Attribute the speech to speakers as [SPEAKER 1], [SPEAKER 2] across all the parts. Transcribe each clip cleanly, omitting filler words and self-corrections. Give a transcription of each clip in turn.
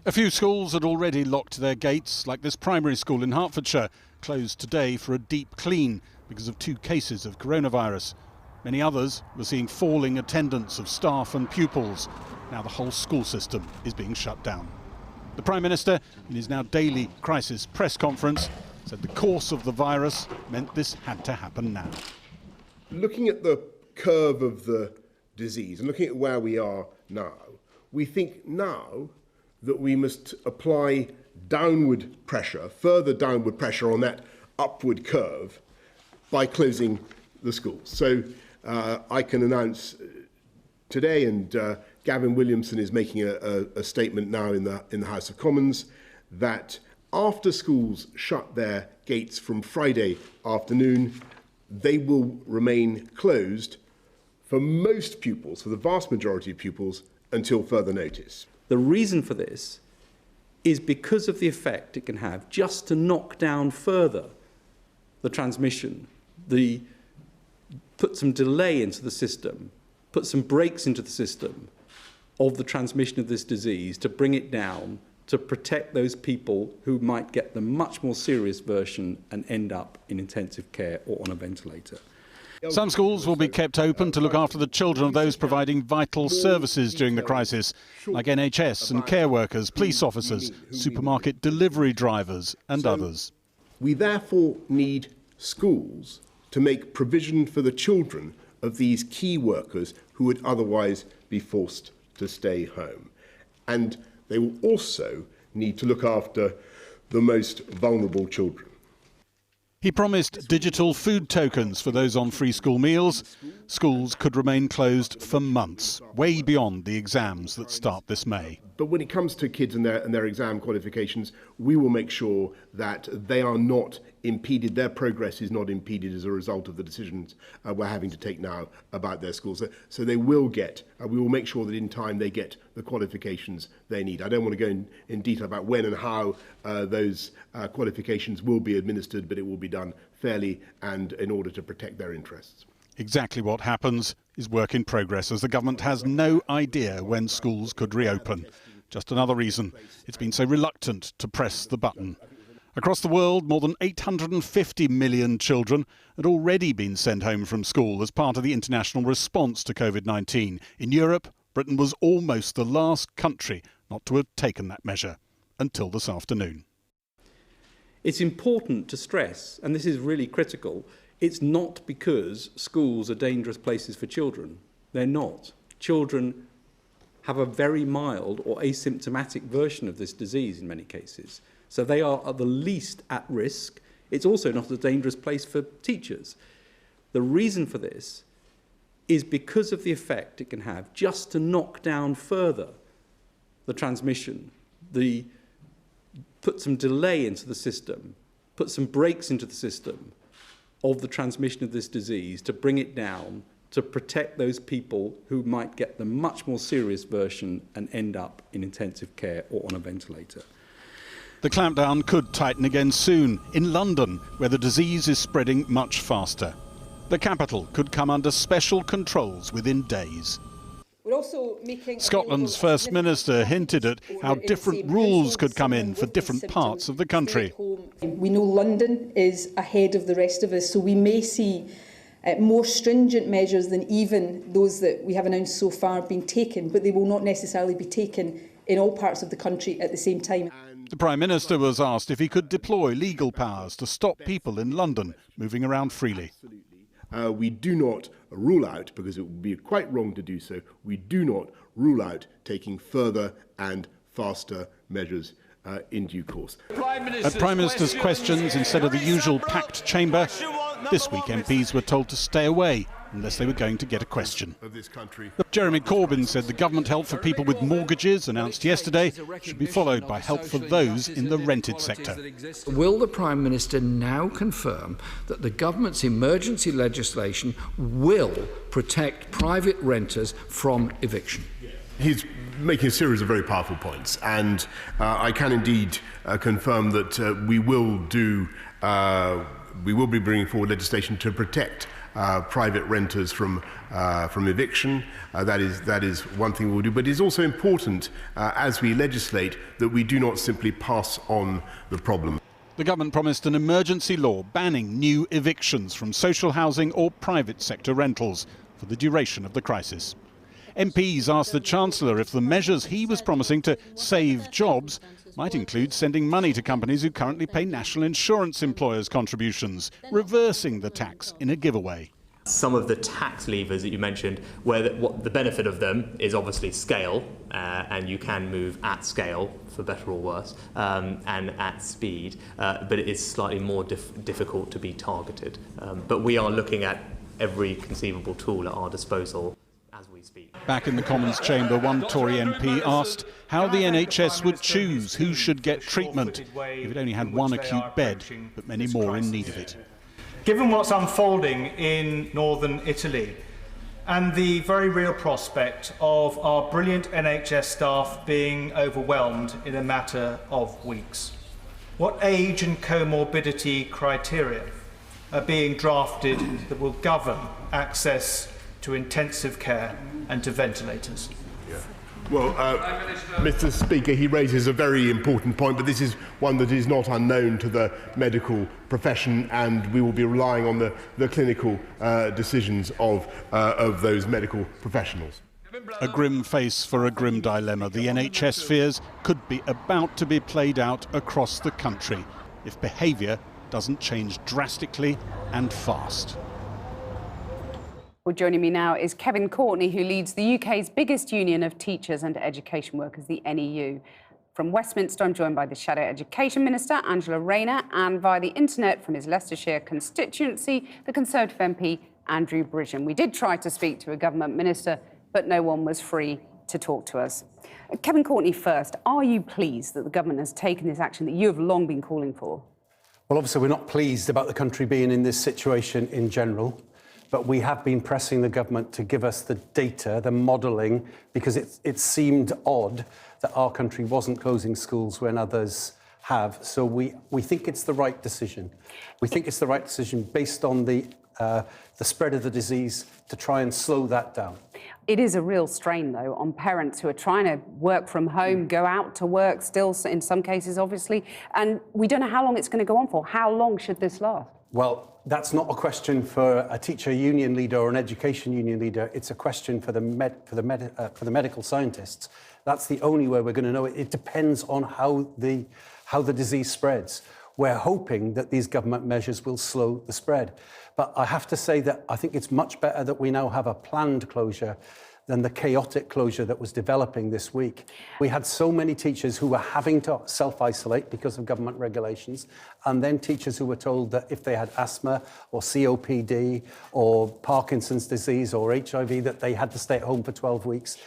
[SPEAKER 1] A few schools had already locked their gates, like this primary school in Hertfordshire, closed today for a deep clean because of 2 cases of coronavirus. Many others were seeing falling attendance of staff and pupils. Now the whole school system is being shut down. The Prime Minister, in his now daily crisis press conference, said the course of the virus meant this had to happen now.
[SPEAKER 2] Looking at the curve of the disease and looking at where we are now, we think now that we must apply downward pressure, further downward pressure on that upward curve by closing the schools. So I can announce today, and Gavin Williamson is making a statement now in the House of Commons, that after schools shut their gates from Friday afternoon, they will remain closed for most pupils, for the vast majority of pupils, until further notice.
[SPEAKER 3] The reason for this is because of the effect it can have just to knock down further the transmission, put some delay into the system, put some brakes into the system of the transmission of this disease, to bring it down, to protect those people who might get the much more serious version and end up in intensive care or on a ventilator.
[SPEAKER 1] Some schools will be kept open to look after the children of those providing vital services during the crisis, like NHS and care workers, police officers, supermarket delivery drivers and others.
[SPEAKER 2] We therefore need schools to make provision for the children of these key workers who would otherwise be forced to stay home. And they will also need to look after the most vulnerable children.
[SPEAKER 1] He promised digital food tokens for those on free school meals. Schools could remain closed for months, way beyond the exams that start this May.
[SPEAKER 2] But when it comes to kids and their exam qualifications, we will make sure that they are not impeded, their progress is not impeded as a result of the decisions we're having to take now about their schools. So they will get, we will make sure that in time they get the qualifications they need. I don't want to go in detail about when and how those qualifications will be administered, but it will be done fairly and in order to protect their interests.
[SPEAKER 1] Exactly what happens is work in progress, as the government has no idea when schools could reopen. Just another reason it's been so reluctant to press the button. Across the world, more than 850 million children had already been sent home from school as part of the international response to COVID-19. In Europe, Britain was almost the last country not to have taken that measure until this afternoon.
[SPEAKER 3] It's important to stress, and this is really critical, it's not because schools are dangerous places for children. They're not. Children have a very mild or asymptomatic version of this disease in many cases. So they are at the least at risk. It's also not a dangerous place for teachers. The reason for this is because of the effect it can have just to knock down further the transmission, put some delay into the system, put some brakes into the system of the transmission of this disease, to bring it down, to protect those people who might get the much more serious version and end up in intensive care or on a ventilator.
[SPEAKER 1] The clampdown could tighten again soon in London, where the disease is spreading much faster. The capital could come under special controls within days.
[SPEAKER 4] We're also making
[SPEAKER 1] Scotland's First Minister hinted at how different rules could come in for different parts of the country.
[SPEAKER 4] We know London is ahead of the rest of us, so we may see more stringent measures than even those that we have announced so far being taken, but they will not necessarily be taken in all parts of the country at the same time.
[SPEAKER 1] The Prime Minister was asked if he could deploy legal powers to stop people in London moving around freely.
[SPEAKER 2] We do not rule out, because it would be quite wrong to do so, we do not rule out taking further and faster measures in due course.
[SPEAKER 1] At Prime Minister's questions, instead of the usual packed chamber, this week MPs were told to stay away unless they were going to get a question. Jeremy Corbyn said the government help for people with mortgages announced yesterday should be followed by help for those in the rented sector.
[SPEAKER 5] Will the Prime Minister now confirm that the government's emergency legislation will protect private renters from eviction?
[SPEAKER 2] He's making a series of very powerful points, and I can indeed confirm that we will be bringing forward legislation to protect private renters from eviction. That is one thing we'll do. But it is also important, as we legislate, that we do not simply pass on the problem.
[SPEAKER 1] The government promised an emergency law banning new evictions from social housing or private sector rentals for the duration of the crisis. MPs asked the Chancellor if the measures he was promising to save jobs might include sending money to companies who currently pay national insurance employers' contributions, reversing the tax in a giveaway.
[SPEAKER 6] Some of the tax levers that you mentioned, where the benefit of them is obviously scale, and you can move at scale, for better or worse, and at speed, but it is slightly more difficult to be targeted. But we are looking at every conceivable tool at our disposal as we speak.
[SPEAKER 1] Back in the Commons chamber, one Tory MP asked how the NHS would choose who should get treatment if it only had one acute bed, but many more in need of it.
[SPEAKER 7] Given what's unfolding in northern Italy and the very real prospect of our brilliant NHS staff being overwhelmed in a matter of weeks, what age and comorbidity criteria are being drafted that will govern access to intensive care and to ventilators?
[SPEAKER 2] Well, Mr. Speaker, he raises a very important point, but this is one that is not unknown to the medical profession, and we will be relying on the clinical decisions of those medical professionals.
[SPEAKER 1] A grim face for a grim dilemma. The NHS fears could be about to be played out across the country if behaviour doesn't change drastically and fast.
[SPEAKER 8] Well, joining me now is Kevin Courtney, who leads the UK's biggest union of teachers and education workers, the NEU. From Westminster, I'm joined by the Shadow Education Minister, Angela Rayner, and via the internet from his Leicestershire constituency, the Conservative MP, Andrew Bridgen. We did try to speak to a government minister, but no one was free to talk to us. Kevin Courtney first, are you pleased that the government has taken this action that you have long been calling for?
[SPEAKER 9] Well, obviously, we're not pleased about the country being in this situation in general. But we have been pressing the government to give us the data, the modelling, because it seemed odd that our country wasn't closing schools when others have. So we think it's the right decision. We think it's the right decision based on the spread of the disease to try and slow that down.
[SPEAKER 8] It is a real strain, though, on parents who are trying to work from home, go out to work still, in some cases, obviously. And we don't know how long it's going to go on for. How long should this last?
[SPEAKER 9] Well, that's not a question for a teacher union leader or an education union leader. It's a question for the medical scientists. That's the only way we're going to know it. It depends on how the disease spreads. We're hoping that these government measures will slow the spread. But I have to say that I think it's much better that we now have a planned closure than the chaotic closure that was developing this week. We had so many teachers who were having to self-isolate because of government regulations, and then teachers who were told that if they had asthma or COPD or Parkinson's disease or HIV, that they had to stay at home for 12 weeks.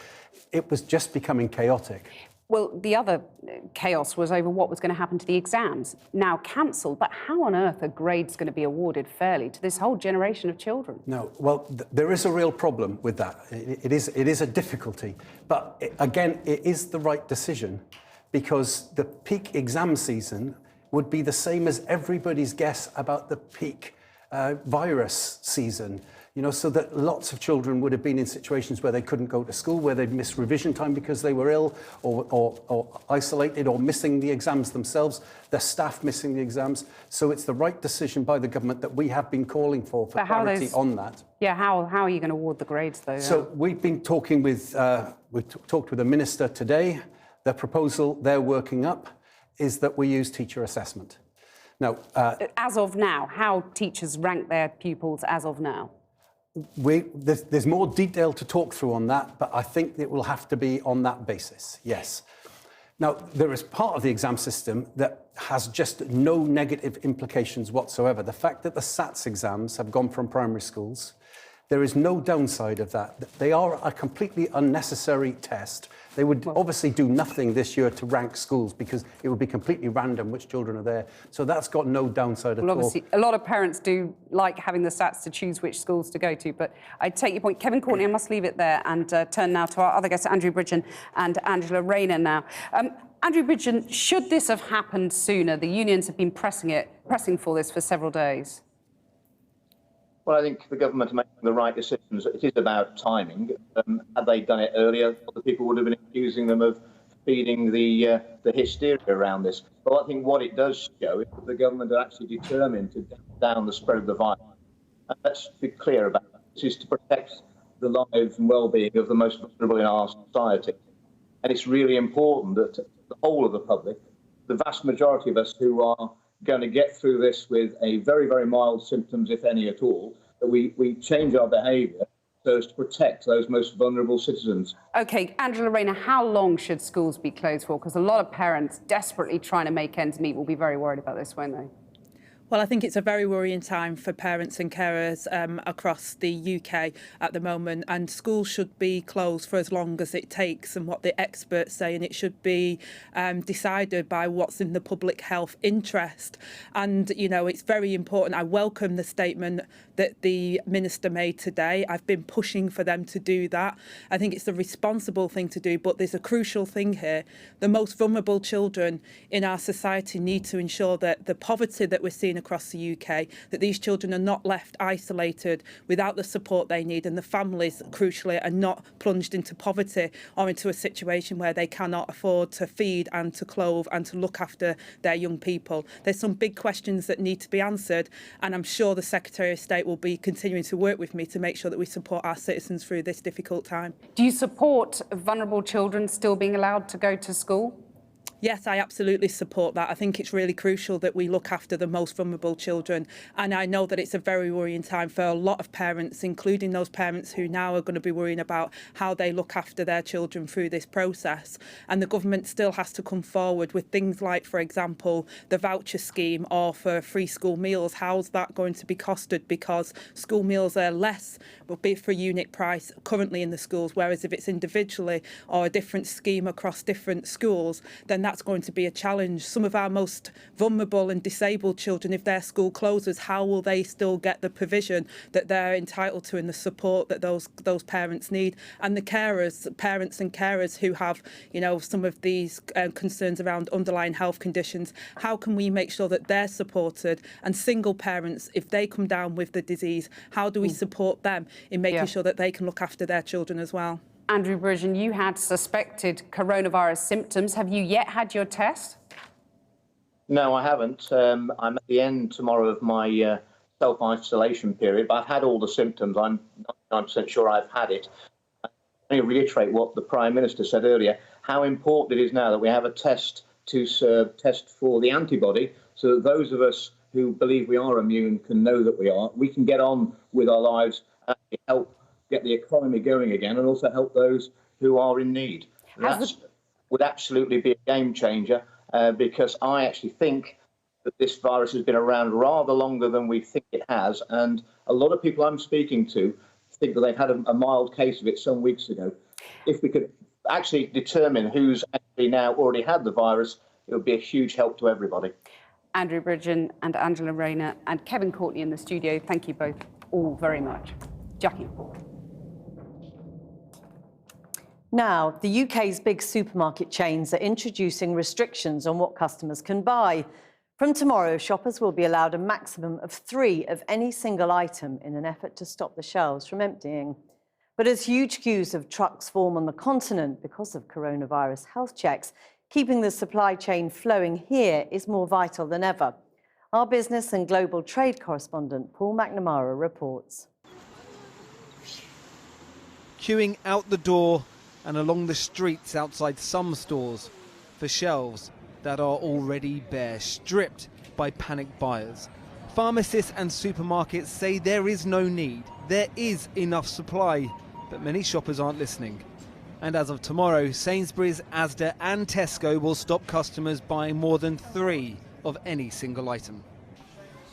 [SPEAKER 9] It was just becoming chaotic.
[SPEAKER 8] Well, the other chaos was over what was going to happen to the exams, now cancelled. But how on earth are grades going to be awarded fairly to this whole generation of children?
[SPEAKER 9] No, well, there is a real problem with that. It is a difficulty. But again, it is the right decision because the peak exam season would be the same as everybody's guess about the peak virus season. You know, so that lots of children would have been in situations where they couldn't go to school, where they'd missed revision time because they were ill or isolated or missing the exams themselves, their staff missing the exams. So it's the right decision by the government that we have been calling for clarity on that.
[SPEAKER 8] Yeah, how are you going to award the grades, though?
[SPEAKER 9] So we've been talking with, we talked with the minister today. The proposal they're working up is that we use teacher assessment. Now,
[SPEAKER 8] as of now, how teachers rank their pupils as of now?
[SPEAKER 9] There's more detail to talk through on that, but I think it will have to be on that basis, yes. Now, there is part of the exam system that has just no negative implications whatsoever. The fact that the SATs exams have gone from primary schools, there is no downside of that. They are a completely unnecessary test. They would obviously do nothing this year to rank schools because it would be completely random which children are there. So that's got no downside at all.
[SPEAKER 8] Obviously, a lot of parents do like having the SATs to choose which schools to go to. But I take your point. Kevin Courtney, I must leave it there and turn now to our other guests, Andrew Bridgen and Angela Rayner now. Andrew Bridgen, should this have happened sooner? The unions have been pressing for this for several days.
[SPEAKER 10] Well, I think the government are making the right decisions. It is about timing. Had they done it earlier, other people would have been accusing them of feeding the hysteria around this. But I think what it does show is that the government are actually determined to damp down the spread of the virus. And let's be clear about that. This is to protect the lives and well-being of the most vulnerable in our society. And it's really important that the whole of the public, the vast majority of us who are going to get through this with a very, very mild symptoms, if any at all, that we change our behaviour so as to protect those most vulnerable citizens.
[SPEAKER 8] OK, Angela Rayner, how long should schools be closed for? Because a lot of parents desperately trying to make ends meet will be very worried about this, won't they?
[SPEAKER 11] Well, I think it's a very worrying time for parents and carers across the UK at the moment, and schools should be closed for as long as it takes and what the experts say, and it should be decided by what's in the public health interest. And, you know, it's very important. I welcome the statement that the Minister made today. I've been pushing for them to do that. I think it's the responsible thing to do, but there's a crucial thing here. The most vulnerable children in our society need to ensure that the poverty that we're seeing across the UK, that these children are not left isolated without the support they need, and the families, crucially, are not plunged into poverty or into a situation where they cannot afford to feed and to clothe and to look after their young people. There's some big questions that need to be answered, and I'm sure the Secretary of State will be continuing to work with me to make sure that we support our citizens through this difficult time.
[SPEAKER 8] Do you support vulnerable children still being allowed to go to school?
[SPEAKER 11] Yes, I absolutely support that. I think it's really crucial that we look after the most vulnerable children. And I know that it's a very worrying time for a lot of parents, including those parents who now are going to be worrying about how they look after their children through this process. And the government still has to come forward with things like, for example, the voucher scheme or for free school meals. How's that going to be costed? Because school meals are less, will be for unit price currently in the schools, whereas if it's individually or a different scheme across different schools, then that's going to be a challenge. Some of our most vulnerable and disabled children, if their school closes, how will they still get the provision that they're entitled to and the support that those parents need? And the carers, parents and carers who have, you know, some of these concerns around underlying health conditions, how can we make sure that they're supported? And single parents, if they come down with the disease, how do we support them in making sure that they can look after their children as well?
[SPEAKER 8] Andrew Bridgen, you had suspected coronavirus symptoms. Have you yet had your test?
[SPEAKER 10] No, I haven't. I'm at the end tomorrow of my self-isolation period, but I've had all the symptoms. I'm 99% sure I've had it. I reiterate what the Prime Minister said earlier, how important it is now that we have a test to test for the antibody, so that those of us who believe we are immune can know that we are. We can get on with our lives and help get the economy going again, and also help those who are in need. That would absolutely be a game changer, because I actually think that this virus has been around rather longer than we think it has, and a lot of people I'm speaking to think that they've had a mild case of it some weeks ago. If we could actually determine who's actually now already had the virus, it would be a huge help to everybody.
[SPEAKER 8] Andrew Bridgen and Angela Rayner and Kevin Courtney in the studio, thank you both all very much. Jackie.
[SPEAKER 12] Now, the UK's big supermarket chains are introducing restrictions on what customers can buy. From tomorrow, shoppers will be allowed a maximum of 3 of any single item in an effort to stop the shelves from emptying. But as huge queues of trucks form on the continent because of coronavirus health checks, keeping the supply chain flowing here is more vital than ever. Our business and global trade correspondent Paul McNamara reports.
[SPEAKER 13] Queuing out the door and along the streets outside some stores for shelves that are already bare, stripped by panicked buyers. Pharmacists and supermarkets say there is no need, there is enough supply, but many shoppers aren't listening. And as of tomorrow, Sainsbury's, Asda and Tesco will stop customers buying more than 3 of any single item.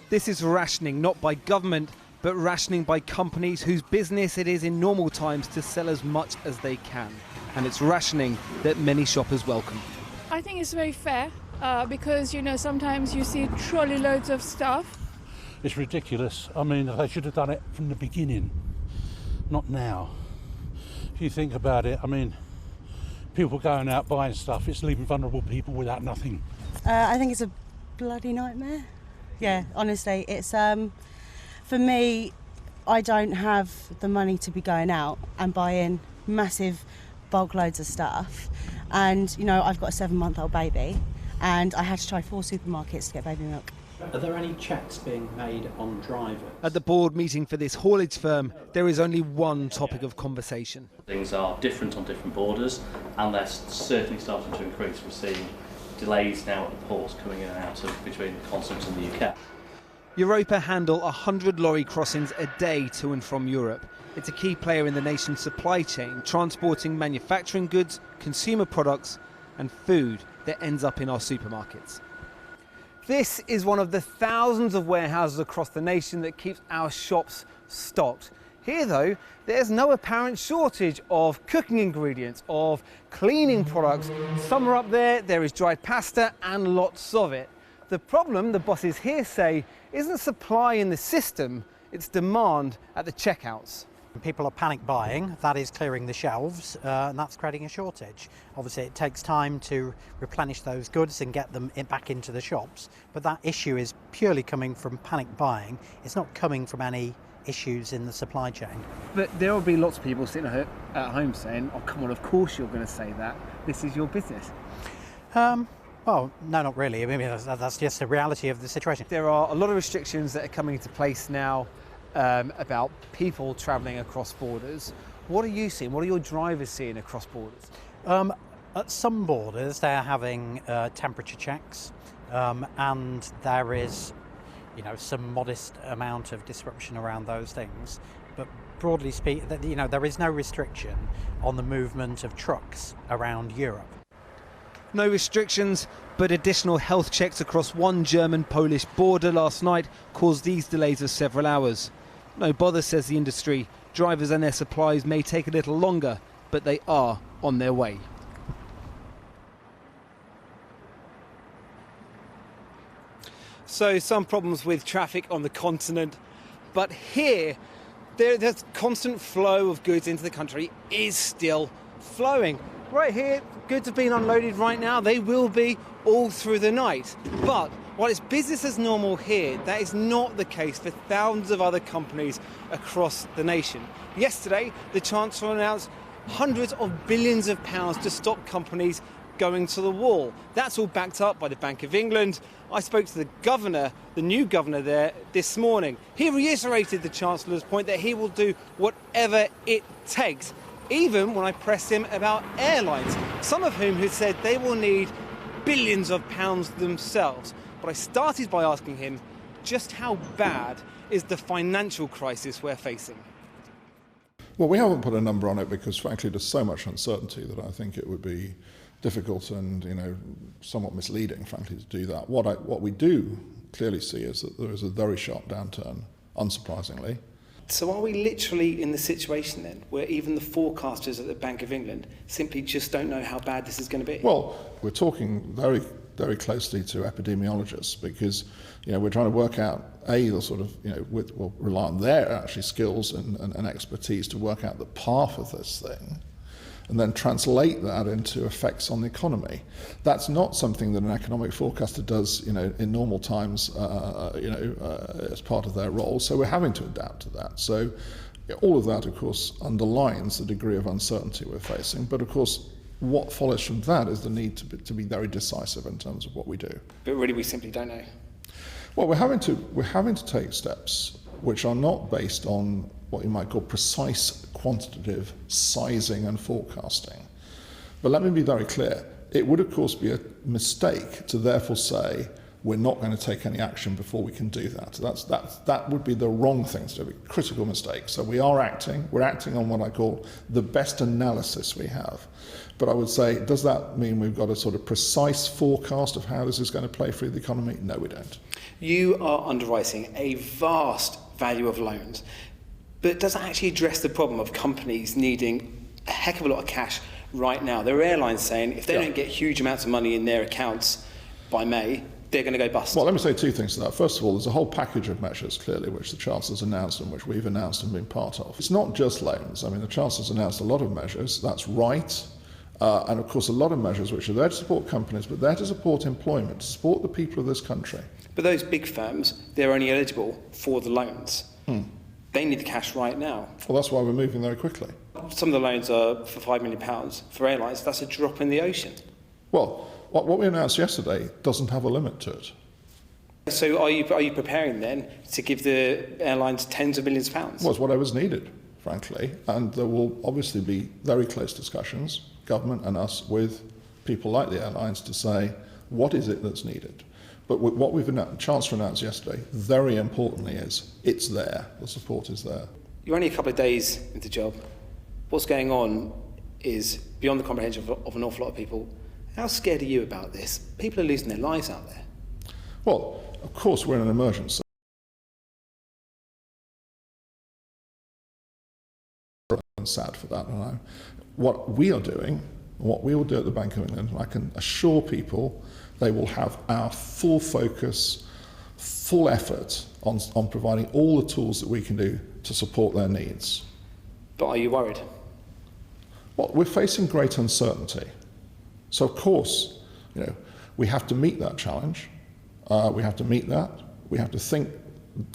[SPEAKER 13] This is rationing not by government, but rationing by companies whose business it is in normal times to sell as much as they can. And it's rationing that many shoppers welcome.
[SPEAKER 14] I think it's very fair because, you know, sometimes you see trolley loads of stuff.
[SPEAKER 15] It's ridiculous. I mean, they should have done it from the beginning, not now. If you think about it, I mean, people going out buying stuff, it's leaving vulnerable people without nothing.
[SPEAKER 16] I think it's a bloody nightmare. Yeah, honestly, it's... For me, I don't have the money to be going out and buying massive bulk loads of stuff. And, you know, I've got a 7-month-old baby and I had to try 4 supermarkets to get baby milk.
[SPEAKER 17] Are there any checks being made on drivers?
[SPEAKER 13] At the board meeting for this haulage firm, there is only one topic of conversation.
[SPEAKER 17] Things are different on different borders, and they're certainly starting to increase. We're seeing delays now at the ports coming in and out of between the continent and the UK.
[SPEAKER 13] Europa handle 100 lorry crossings a day to and from Europe. It's a key player in the nation's supply chain, transporting manufacturing goods, consumer products and food that ends up in our supermarkets. This is one of the thousands of warehouses across the nation that keeps our shops stocked. Here, though, there's no apparent shortage of cooking ingredients, of cleaning products. Some are up there, there is dried pasta and lots of it. The problem, the bosses here say, isn't supply in the system, it's demand at the checkouts.
[SPEAKER 18] People are panic buying, that is clearing the shelves, and that's creating a shortage. Obviously it takes time to replenish those goods and get them back into the shops, but that issue is purely coming from panic buying. It's not coming from any issues in the supply chain.
[SPEAKER 13] But there will be lots of people sitting at home saying, oh come on, of course you're going to say that, this is your business.
[SPEAKER 18] Well, no, not really. I mean, that's just the reality of the situation.
[SPEAKER 13] There are a lot of restrictions that are coming into place now about people travelling across borders. What are you seeing? What are your drivers seeing across borders?
[SPEAKER 18] At some borders, they're having temperature checks, and there is, you know, some modest amount of disruption around those things. But broadly speaking, you know, there is no restriction on the movement of trucks around Europe.
[SPEAKER 13] No restrictions, but additional health checks across one German-Polish border last night caused these delays of several hours. No bother, says the industry. Drivers and their supplies may take a little longer, but they are on their way. So some problems with traffic on the continent, but here, the constant flow of goods into the country is still flowing. Right here, goods are being unloaded right now. They will be all through the night. But while it's business as normal here, that is not the case for thousands of other companies across the nation. Yesterday, the Chancellor announced hundreds of billions of pounds to stop companies going to the wall. That's all backed up by the Bank of England. I spoke to the governor, the new governor there, this morning. He reiterated the Chancellor's point that he will do whatever it takes, even when I pressed him about airlines, some of whom had said they will need billions of pounds themselves. But I started by asking him just how bad is the financial crisis we're facing?
[SPEAKER 19] Well, we haven't put a number on it because, frankly, there's so much uncertainty that I think it would be difficult and, you know, somewhat misleading, frankly, to do that. What we do clearly see is that there is a very sharp downturn, unsurprisingly.
[SPEAKER 13] So are we literally in the situation then where even the forecasters at the Bank of England simply just don't know how bad this is going to be?
[SPEAKER 19] Well, we're talking very, very closely to epidemiologists because, you know, we're trying to work out, the sort of, you know, we'll rely on their actually skills and expertise to work out the path of this thing and then translate that into effects on the economy. That's not something that an economic forecaster does, you know, in normal times, as part of their role. So we're having to adapt to that. So all of that, of course, underlines the degree of uncertainty we're facing. But of course, what follows from that is the need to be very decisive in terms of what we do.
[SPEAKER 13] But really, we simply don't know.
[SPEAKER 19] Well, we're having to take steps which are not based on what you might call precise quantitative sizing and forecasting. But let me be very clear. It would, of course, be a mistake to therefore say we're not going to take any action before we can do that. That would be the wrong thing to do, a critical mistake. So we are acting. We're acting on what I call the best analysis we have. But I would say, does that mean we've got a sort of precise forecast of how this is going to play through the economy? No, we don't.
[SPEAKER 13] You are underwriting a vast value of loans, but it doesn't actually address the problem of companies needing a heck of a lot of cash right now. There are airlines saying if they don't get huge amounts of money in their accounts by May, they're going to go bust.
[SPEAKER 19] Well, let me say two things to that. First of all, there's a whole package of measures, clearly, which the Chancellor's announced and which we've announced and been part of. It's not just loans. I mean, the Chancellor's announced a lot of measures. That's right. And, of course, a lot of measures which are there to support companies, but there to support employment, to support the people of this country.
[SPEAKER 13] But those big firms, they're only eligible for the loans.
[SPEAKER 20] They need the cash right now.
[SPEAKER 19] Well, that's why we're moving very quickly.
[SPEAKER 20] Some of the loans are for £5 million for airlines. That's a drop in the ocean.
[SPEAKER 19] Well, what we announced yesterday doesn't have a limit to it.
[SPEAKER 20] So are you preparing then to give the airlines tens of millions of pounds?
[SPEAKER 19] Well, it's whatever's needed, frankly, and there will obviously be very close discussions, government and us, with people like the airlines to say, what is it that's needed? But what Chancellor announced yesterday, very importantly, is it's there, the support is there.
[SPEAKER 20] You're only a couple of days into the job. What's going on is beyond the comprehension of an awful lot of people. How scared are you about this? People are losing their lives out there.
[SPEAKER 19] Well, of course, we're in an emergency. I'm sad for that. What we are doing, what we will do at the Bank of England, I can assure people they will have our full focus, full effort on providing all the tools that we can do to support their needs.
[SPEAKER 20] But are you worried?
[SPEAKER 19] Well, we're facing great uncertainty. So, of course, we have to meet that challenge. We have to meet that. We have to think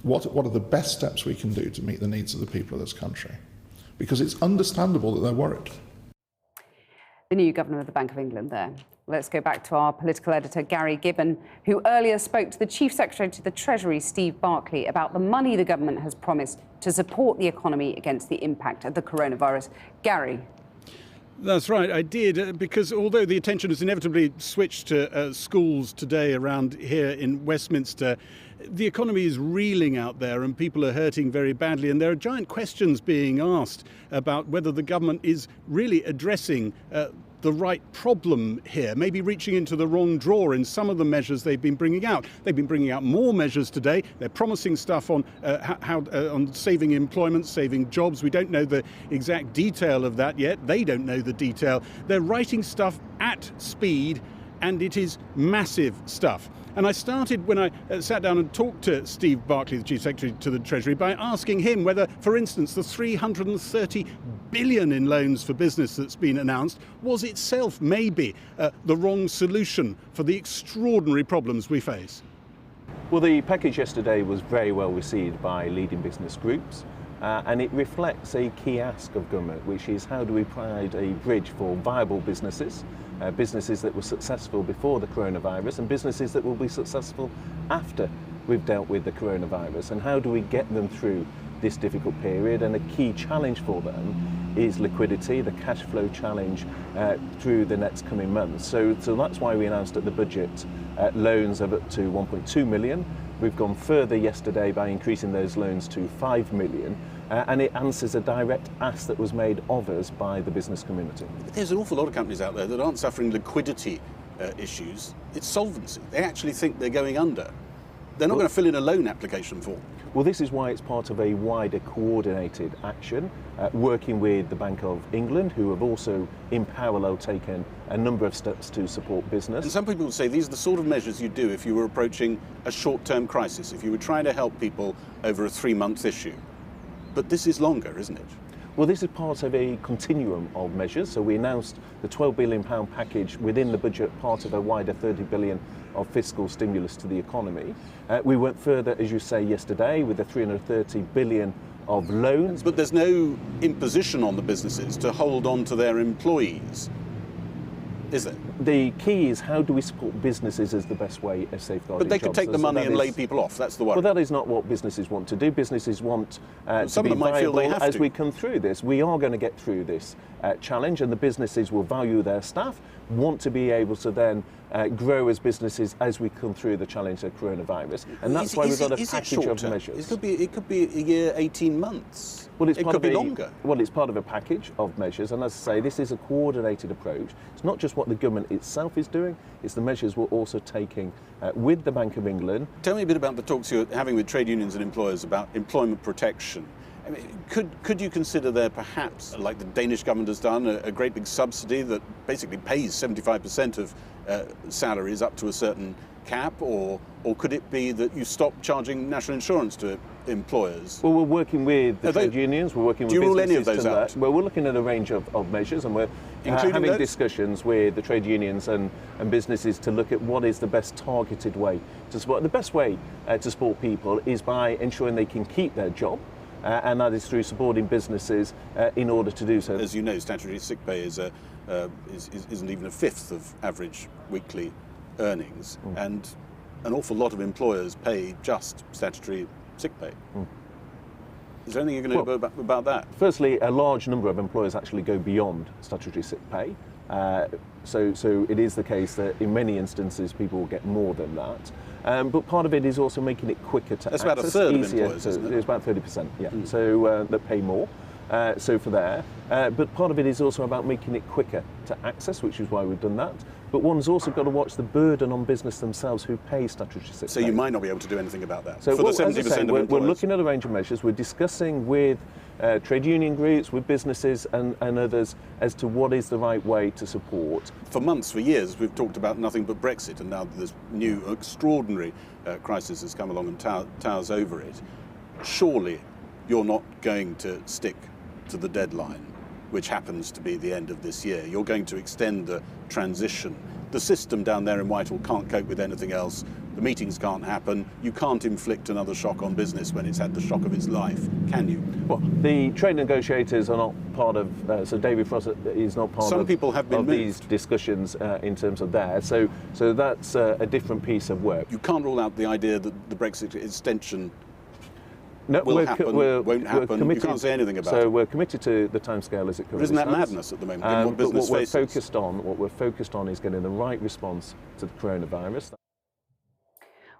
[SPEAKER 19] what are the best steps we can do to meet the needs of the people of this country. Because it's understandable that they're worried.
[SPEAKER 8] The new Governor of the Bank of England there. Let's go back to our political editor, Gary Gibbon, who earlier spoke to the Chief Secretary to the Treasury, Steve Barclay, about the money the government has promised to support the economy against the impact of the coronavirus. Gary.
[SPEAKER 1] That's right, I did, because although the attention has inevitably switched to schools today around here in Westminster, the economy is reeling out there and people are hurting very badly, and there are giant questions being asked about whether the government is really addressing the right problem here, maybe reaching into the wrong drawer in some of the measures they've been bringing out. They've been bringing out more measures today. They're promising stuff on on saving employment, saving jobs. We don't know the exact detail of that yet. They don't know the detail. They're writing stuff at speed, and it is massive stuff. And I started when I sat down and talked to Steve Barclay, the Chief Secretary to the Treasury, by asking him whether, for instance, the $330 billion in loans for business that's been announced was itself maybe the wrong solution for the extraordinary problems we face.
[SPEAKER 21] Well, the package yesterday was very well received by leading business groups. And it reflects a key ask of government, which is how do we provide a bridge for viable businesses, businesses that were successful before the coronavirus and businesses that will be successful after we've dealt with the coronavirus, and how do we get them through this difficult period. And a key challenge for them is liquidity, the cash flow challenge through the next coming months. So that's why we announced at the budget loans of up to 1.2 million. We've gone further yesterday by increasing those loans to 5 million, and it answers a direct ask that was made of us by the business community.
[SPEAKER 1] There's an awful lot of companies out there that aren't suffering liquidity issues. It's solvency. They actually think they're going under. They're not going to fill in a loan application form.
[SPEAKER 21] Well, this is why it's part of a wider coordinated action, working with the Bank of England, who have also in parallel taken a number of steps to support business.
[SPEAKER 1] And some people would say these are the sort of measures you'd do if you were approaching a short-term crisis, if you were trying to help people over a 3-month issue. But this is longer, isn't it?
[SPEAKER 21] Well, this is part of a continuum of measures. So we announced the £12 billion package within the budget, part of a wider £30 billion of fiscal stimulus to the economy. We went further, as you say, yesterday with the £330 billion of loans.
[SPEAKER 1] But there's no imposition on the businesses to hold on to their employees, is there?
[SPEAKER 21] The key is how do we support businesses as the best way of safeguarding jobs.
[SPEAKER 1] But they could take the money and lay people off, that's the worry.
[SPEAKER 21] Well, that is not what businesses want to do. Businesses want to be viable as we come through this. We are going to get through this challenge, and the businesses will value their staff, want to be able to then grow as businesses as we come through the challenge of coronavirus. And that's why we've got a package of measures.
[SPEAKER 1] It could be a year, 18 months.
[SPEAKER 21] Well, it
[SPEAKER 1] could be longer.
[SPEAKER 21] Well, it's part of a package of measures, and as I say, this is a coordinated approach. It's not just what the government itself is doing, it's the measures we're also taking with the Bank of England.
[SPEAKER 1] Tell me a bit about the talks you're having with trade unions and employers about employment protection. I mean, could you consider there perhaps, like the Danish government has done, a great big subsidy that basically pays 75% of salaries up to a certain cap, or could it be that you stop charging national insurance to employers?
[SPEAKER 21] Well, we're working with the trade unions, we're working with businesses.
[SPEAKER 1] Do you rule any of those out?
[SPEAKER 21] Well, we're looking at a range of measures, and we're having discussions with the trade unions and businesses to look at what is the best targeted way to support. The best way to support people is by ensuring they can keep their job. and that is through supporting businesses in order to do so.
[SPEAKER 1] As you know, statutory sick pay isn't even a fifth of average weekly earnings, and an awful lot of employers pay just statutory sick pay. Is there anything you're going to do about that?
[SPEAKER 21] Firstly, a large number of employers actually go beyond statutory sick pay. So it is the case that in many instances people will get more than that. But part of it is also making it quicker to access.
[SPEAKER 1] That's about a third of employers, isn't it?
[SPEAKER 21] It's about 30%, yeah. So that pay more. So for there. But part of it is also about making it quicker to access, which is why we've done that. But one's also got to watch the burden on business themselves who pay statutory sick pay.
[SPEAKER 1] So you might not be able to do anything about that.
[SPEAKER 21] So
[SPEAKER 1] for the 70% of employers.
[SPEAKER 21] We're looking at a range of measures. We're discussing with trade union groups, with businesses and others as to what is the right way to support.
[SPEAKER 1] For months, for years, we've talked about nothing but Brexit, and now this new extraordinary crisis has come along and towers over it. Surely you're not going to stick to the deadline, which happens to be the end of this year. You're going to extend the transition. The system down there in Whitehall can't cope with anything else. The meetings can't happen. You can't inflict another shock on business when it's had the shock of its life, can you?
[SPEAKER 21] Well, the trade negotiators are not part of, so David Frost is not part
[SPEAKER 1] Some people have been
[SPEAKER 21] of these discussions in terms of there. So that's a different piece of work.
[SPEAKER 1] You can't rule out the idea that the Brexit extension
[SPEAKER 21] No,
[SPEAKER 1] will happen, won't happen. You can't say anything about it.
[SPEAKER 21] So we're committed to the timescale as it currently
[SPEAKER 1] Isn't that
[SPEAKER 21] stands.
[SPEAKER 1] madness at the moment?
[SPEAKER 21] But what we're focused on is getting the right response to the coronavirus.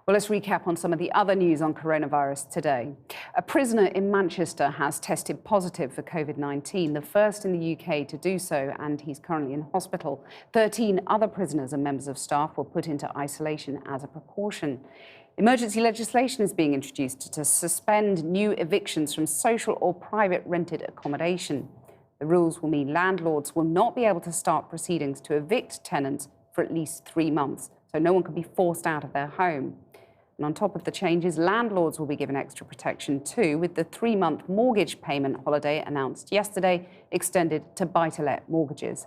[SPEAKER 8] Well, let's recap on some of the other news on coronavirus today. A prisoner in Manchester has tested positive for COVID-19, the first in the UK to do so, and he's currently in hospital. 13 other prisoners and members of staff were put into isolation as a precaution. Emergency legislation is being introduced to suspend new evictions from social or private rented accommodation. The rules will mean landlords will not be able to start proceedings to evict tenants for at least 3 months, so no one can be forced out of their home. And on top of the changes, landlords will be given extra protection too, with the 3-month mortgage payment holiday announced yesterday extended to buy-to-let mortgages.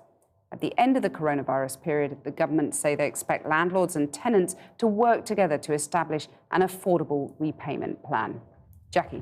[SPEAKER 8] At the end of the coronavirus period, the government say they expect landlords and tenants to work together to establish an affordable repayment plan. Jackie.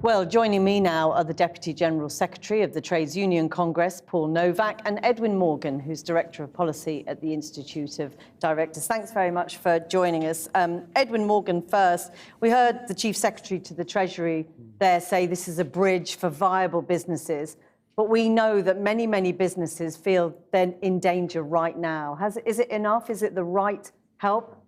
[SPEAKER 12] Well, joining me now are the Deputy General Secretary of the Trades Union Congress, Paul Novak, and Edwin Morgan, who's Director of Policy at the Institute of Directors. Thanks very much for joining us. Edwin Morgan first. We heard the Chief Secretary to the Treasury there say this is a bridge for viable businesses, but we know that many, many businesses feel they're in danger right now. Is it enough? Is it the right help?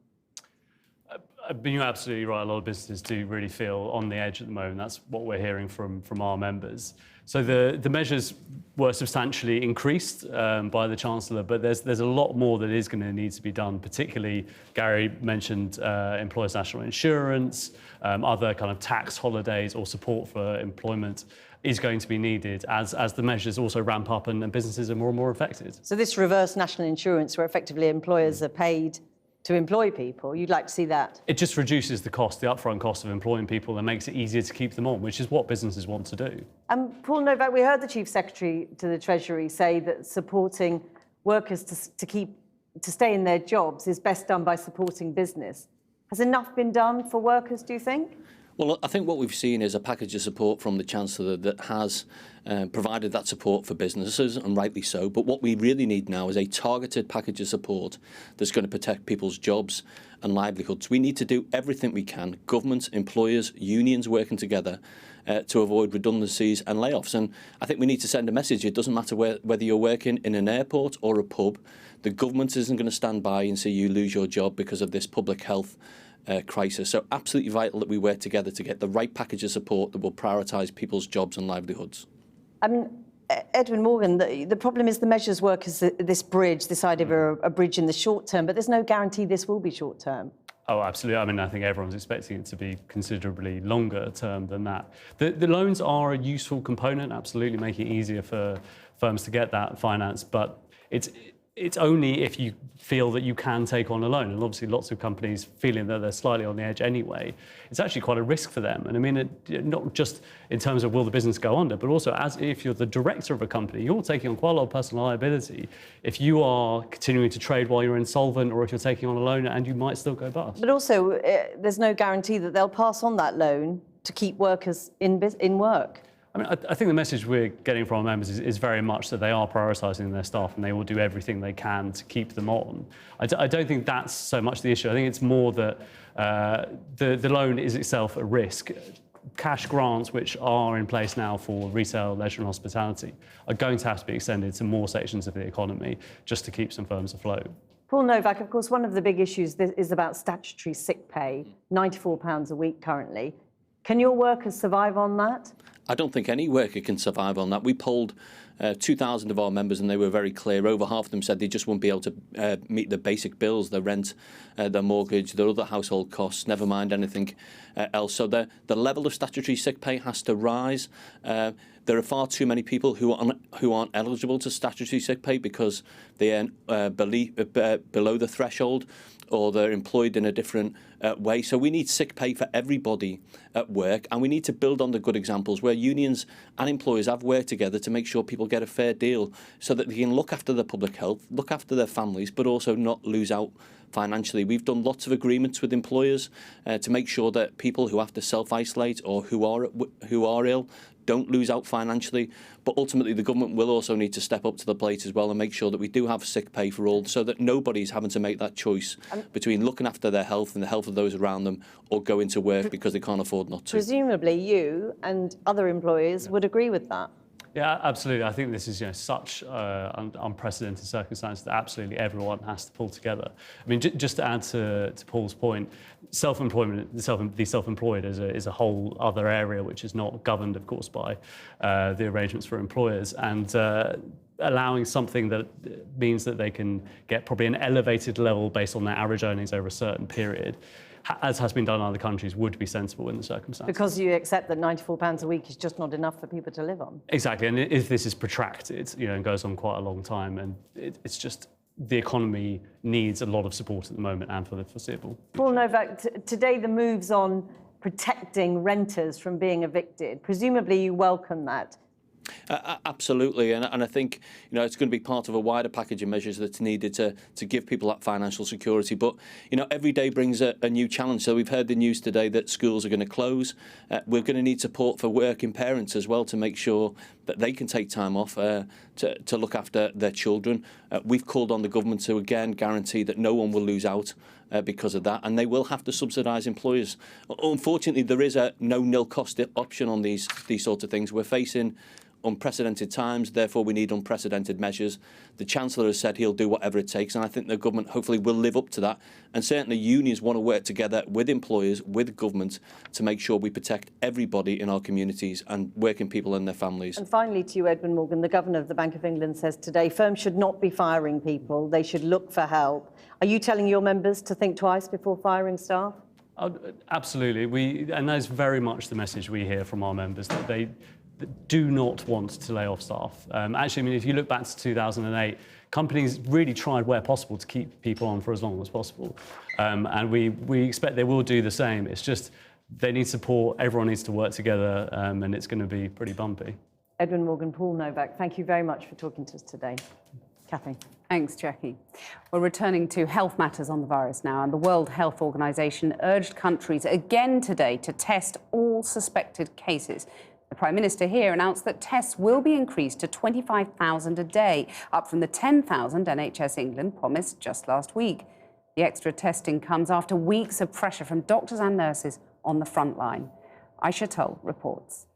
[SPEAKER 3] You're absolutely right. A lot of businesses do really feel on the edge at the moment. That's what we're hearing from our members. So the measures were substantially increased by the Chancellor, but there's a lot more that is going to need to be done. Particularly, Gary mentioned employers' national insurance, other kind of tax holidays or support for employment is going to be needed as the measures also ramp up and businesses are more and more affected.
[SPEAKER 12] So this reverse national insurance, where effectively employers are paid to employ people, you'd like to see that?
[SPEAKER 3] It just reduces the cost, the upfront cost of employing people, and makes it easier to keep them on, which is what businesses want to do.
[SPEAKER 12] Paul Novak, we heard the Chief Secretary to the Treasury say that supporting workers to stay in their jobs is best done by supporting business. Has enough been done for workers, do you think?
[SPEAKER 22] Well, I think what we've seen is a package of support from the Chancellor that has provided that support for businesses, and rightly so. But what we really need now is a targeted package of support that's going to protect people's jobs and livelihoods. We need to do everything we can, government, employers, unions working together to avoid redundancies and layoffs. And I think we need to send a message. It doesn't matter whether you're working in an airport or a pub. The government isn't going to stand by and see you lose your job because of this public health crisis. So absolutely vital that we work together to get the right package of support that will prioritise people's jobs and livelihoods.
[SPEAKER 12] I mean, Edwin Morgan, the problem is the measures work as this bridge, this idea of a bridge in the short term, but there's no guarantee this will be short term.
[SPEAKER 3] Oh, absolutely. I mean, I think everyone's expecting it to be considerably longer term than that. The loans are a useful component, absolutely make it easier for firms to get that finance, but it's only if you feel that you can take on a loan. And obviously lots of companies feeling that they're slightly on the edge anyway, it's actually quite a risk for them. And I mean, not just in terms of will the business go under, but also as if you're the director of a company, you're taking on quite a lot of personal liability if you are continuing to trade while you're insolvent, or if you're taking on a loan and you might still go bust.
[SPEAKER 12] But also, there's no guarantee that they'll pass on that loan to keep workers in work?
[SPEAKER 3] I mean, I think the message we're getting from our members is very much that they are prioritising their staff and they will do everything they can to keep them on. I don't think that's so much the issue. I think it's more that the loan is itself a risk. Cash grants, which are in place now for retail, leisure and hospitality, are going to have to be extended to more sections of the economy just to keep some firms afloat.
[SPEAKER 12] Paul Novak, of course, one of the big issues is about statutory sick pay, £94 a week currently. Can your workers survive on that?
[SPEAKER 22] I don't think any worker can survive on that. We polled 2,000 of our members and they were very clear. Over half of them said they just won't be able to meet the basic bills, their rent, their mortgage, their other household costs, never mind anything else. So the level of statutory sick pay has to rise. There are far too many people who aren't eligible to statutory sick pay because they earn below the threshold or they're employed in a different way. So we need sick pay for everybody at work, and we need to build on the good examples where unions and employers have worked together to make sure people get a fair deal so that they can look after their public health, look after their families, but also not lose out financially. We've done lots of agreements with employers to make sure that people who have to self-isolate or who are ill don't lose out financially, but ultimately the government will also need to step up to the plate as well and make sure that we do have sick pay for all so that nobody's having to make that choice between looking after their health and the health of those around them or going to work because they can't afford not to.
[SPEAKER 12] Presumably you and other employers would agree with that.
[SPEAKER 3] Yeah, absolutely. I think this is self-employed unprecedented circumstances that absolutely everyone has to pull together. I mean, just to add to Paul's point, self-employment, the self-employed is a whole other area which is not governed, of course, by the arrangements for employers, and allowing something that means that they can get probably an elevated level based on their average earnings over a certain period, as has been done in other countries, would be sensible in the circumstances.
[SPEAKER 12] Because you accept that £94 a week is just not enough for people to live on.
[SPEAKER 3] Exactly, and if this is protracted, and goes on quite a long time, and it's just the economy needs a lot of support at the moment and for the foreseeable.
[SPEAKER 12] Paul Novak, today the moves on protecting renters from being evicted. Presumably you welcome that.
[SPEAKER 22] Absolutely, and I think it's going to be part of a wider package of measures that's needed to give people that financial security. But every day brings a new challenge. So we've heard the news today that schools are going to close. We're going to need support for working parents as well to make sure that they can take time off to look after their children. We've called on the government to again guarantee that no one will lose out because of that, and they will have to subsidise employers. Unfortunately, there is a no-nil cost option on these sorts of things. We're facing unprecedented times, therefore we need unprecedented measures. The Chancellor has said he'll do whatever it takes, and I think the government hopefully will live up to that. And certainly unions want to work together with employers, with government, to make sure we protect everybody in our communities and working people and their families.
[SPEAKER 12] And finally to you, Edwin Morgan, the Governor of the Bank of England says today firms should not be firing people, they should look for help. Are you telling your members to think twice before firing staff?
[SPEAKER 3] Absolutely, and that is very much the message we hear from our members, that they do not want to lay off staff. Actually, I mean, if you look back to 2008, companies really tried where possible to keep people on for as long as possible. And we expect they will do the same. It's just they need support, everyone needs to work together, and it's going to be pretty bumpy.
[SPEAKER 12] Edwin Morgan, Paul Novak, thank you very much for talking to us today. Kathy.
[SPEAKER 8] Thanks, Jackie. We're returning to health matters on the virus now, and the World Health Organization urged countries again today to test all suspected cases. The Prime Minister here announced that tests will be increased to 25,000 a day, up from the 10,000 NHS England promised just last week. The extra testing comes after weeks of pressure from doctors and nurses on the front line. Aisha Tull reports.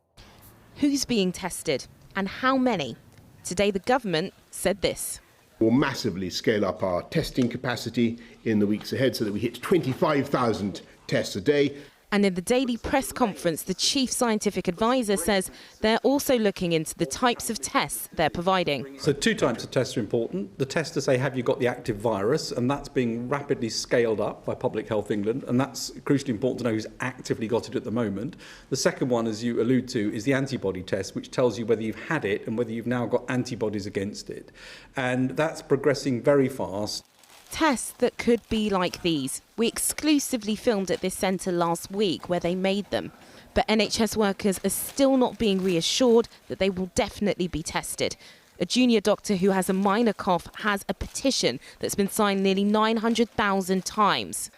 [SPEAKER 4] Who's being tested and how many? Today the government said this.
[SPEAKER 2] We'll massively scale up our testing capacity in the weeks ahead so that we hit 25,000 tests a day.
[SPEAKER 4] And in the daily press conference, the chief scientific advisor says they're also looking into the types of tests they're providing.
[SPEAKER 5] So 2 types of tests are important. The test to say, have you got the active virus? And that's being rapidly scaled up by Public Health England. And that's crucially important to know who's actively got it at the moment. The second one, as you allude to, is the antibody test, which tells you whether you've had it and whether you've now got antibodies against it. And that's progressing very fast.
[SPEAKER 4] Tests that could be like these. We exclusively filmed at this centre last week where they made them. But NHS workers are still not being reassured that they will definitely be tested. A junior doctor who has a minor cough has a petition that's been signed nearly 900,000 times.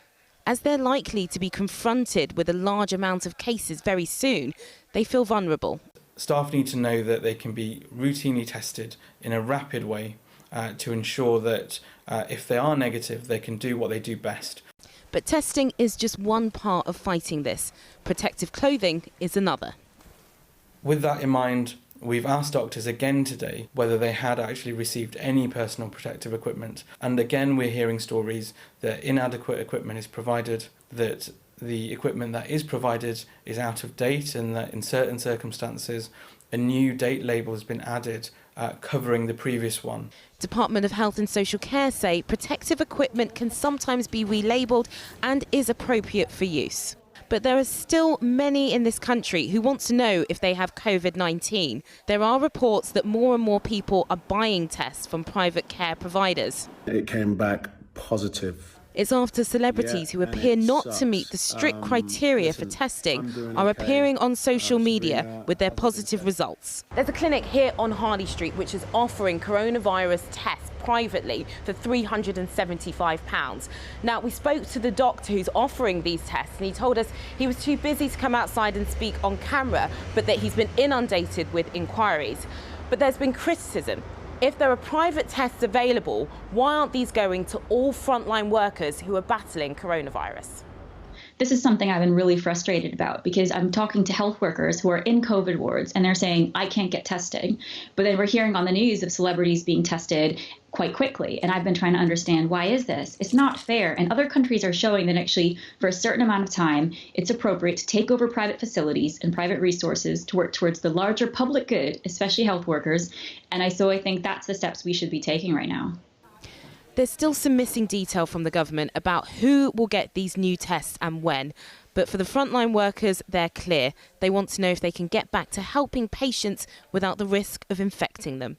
[SPEAKER 4] As they're likely to be confronted with a large amount of cases very soon, they feel vulnerable.
[SPEAKER 6] Staff need to know that they can be routinely tested in a rapid way to ensure that if they are negative, they can do what they do best.
[SPEAKER 4] But testing is just one part of fighting this. Protective clothing is another.
[SPEAKER 6] With that in mind, we've asked doctors again today whether they had actually received any personal protective equipment. And again, we're hearing stories that inadequate equipment is provided, that the equipment that is provided is out of date, and that in certain circumstances, a new date label has been added covering the previous one.
[SPEAKER 4] Department of Health and Social Care say protective equipment can sometimes be relabelled and is appropriate for use. But there are still many in this country who want to know if they have COVID-19. There are reports that more and more people are buying tests from private care providers.
[SPEAKER 7] It came back positive.
[SPEAKER 4] It's after celebrities who appear not to meet the strict criteria for testing are appearing on social media with their positive results. There's a clinic here on Harley Street which is offering coronavirus tests privately for £375. Now, we spoke to the doctor who's offering these tests, and he told us he was too busy to come outside and speak on camera, but that he's been inundated with inquiries. But there's been criticism. If there are private tests available, why aren't these going to all frontline workers who are battling coronavirus?
[SPEAKER 23] This is something I've been really frustrated about, because I'm talking to health workers who are in COVID wards and they're saying, I can't get testing. But then we're hearing on the news of celebrities being tested quite quickly. And I've been trying to understand, why is this? It's not fair. And other countries are showing that actually for a certain amount of time, it's appropriate to take over private facilities and private resources to work towards the larger public good, especially health workers. And so I think that's the steps we should be taking right now.
[SPEAKER 4] There's still some missing detail from the government about who will get these new tests and when. But for the frontline workers, they're clear. They want to know if they can get back to helping patients without the risk of infecting them.